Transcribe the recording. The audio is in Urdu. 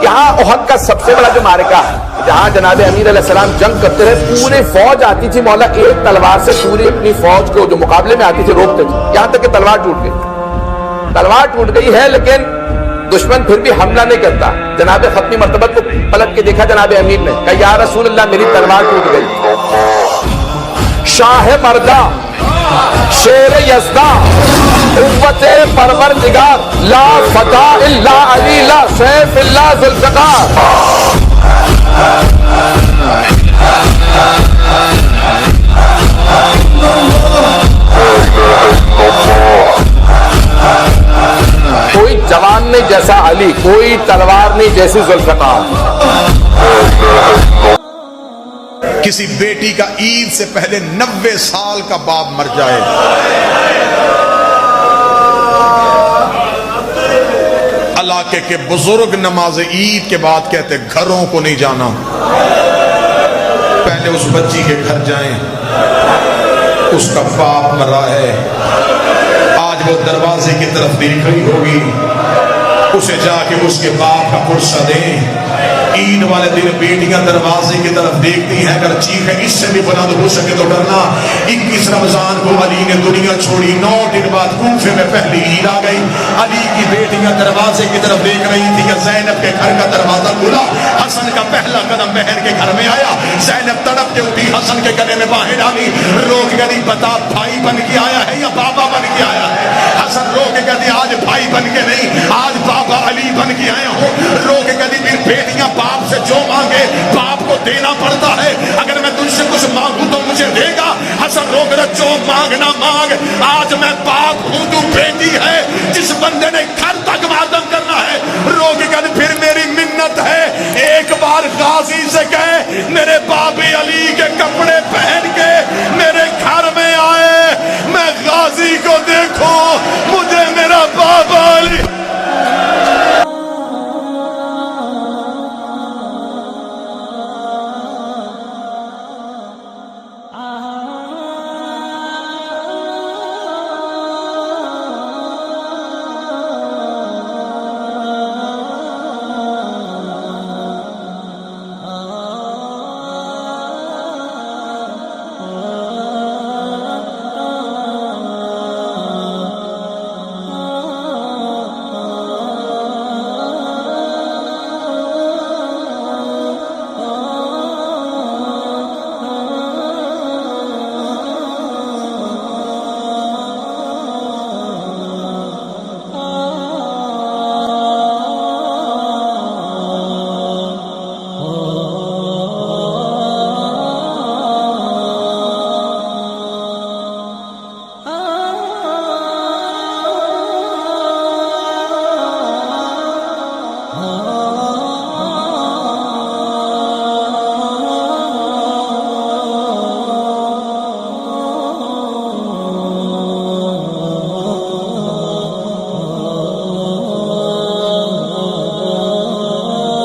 یہاں احد کا سب سے بڑا جو معرکہ ہے جہاں جناب امیر علیہ السلام جنگ کرتے رہے، پورے فوج آتی تھی، مولا ایک تلوار سے پوری اپنی فوج کو جو مقابلے میں آتی تھی روکتے تھے، یہاں تک کہ تلوار ٹوٹ گئی۔ تلوار ٹوٹ گئی ہے لیکن دشمن پھر بھی حملہ نہیں کرتا۔ جناب ختمی مرتبہ کو پلٹ کے دیکھا جناب امیر نے، کہا یا رسول اللہ میری تلوار ٹوٹ گئی۔ شاہ مردہ، شیر یزدہ، قوت پروردگار، لا فتح الا علی، لا سیف الا ذوالفقار۔ کوئی جوان نہیں جیسا علی، کوئی تلوار نہیں جیسی ذوالفقار۔ کسی بیٹی کا عید سے پہلے 90 سال کا باپ مر جائے، علاقے کے بزرگ نماز عید کے بعد کہتے گھروں کو نہیں جانا، پہلے اس بچی کے گھر جائیں، اس کا باپ مرا ہے، آج وہ دروازے کی طرف دیکھ رہی ہوگی، اسے جا کے اس کے باپ کا پرسہ دیں۔ عید والے دن بیٹیاں دروازے کی طرف دیکھتی ہیں، اگر چیخیں اس سے بھی بلند ہو سکے تو ڈرنا۔ 21 رمضان کو علی نے دنیا چھوڑی، 9 دن بعد کوفے میں پہلی عید آ گئی، علی کی بیٹیاں دروازے کی طرف دیکھ رہی تھی کہ زینب کے گھر کا دروازہ کھلا، حسن کا پہلا قدم بہن کے گھر میں آیا، زینب تڑپ کے اٹھی، حسن کے گلے میں باہیں ڈالی، رو کے کہتی بتا بھائی بن کے آیا ہے یا بابا بن کے آیا ہے؟ حسن رو کے کہتی آج بھائی بن کے نہیں، آج بابا علی بن کے آیا ہوں۔ رو کے کہتی پھر بیٹیاں باپ سے جو مانگے باپ کو دینا پڑتا ہے، اگر میں تجھ سے کچھ مانگوں تو مجھے دے گا؟ حسن رو کے جو مانگنا مانگ، آج میں باپ ہوں تو بیٹی ہے، جس بندے نے گھر تک ماتم کرنا ہے۔ رو کے کہتے پھر میری منت ہے، ایک بار غازی سے کہے میرے باب علی کے کپڑے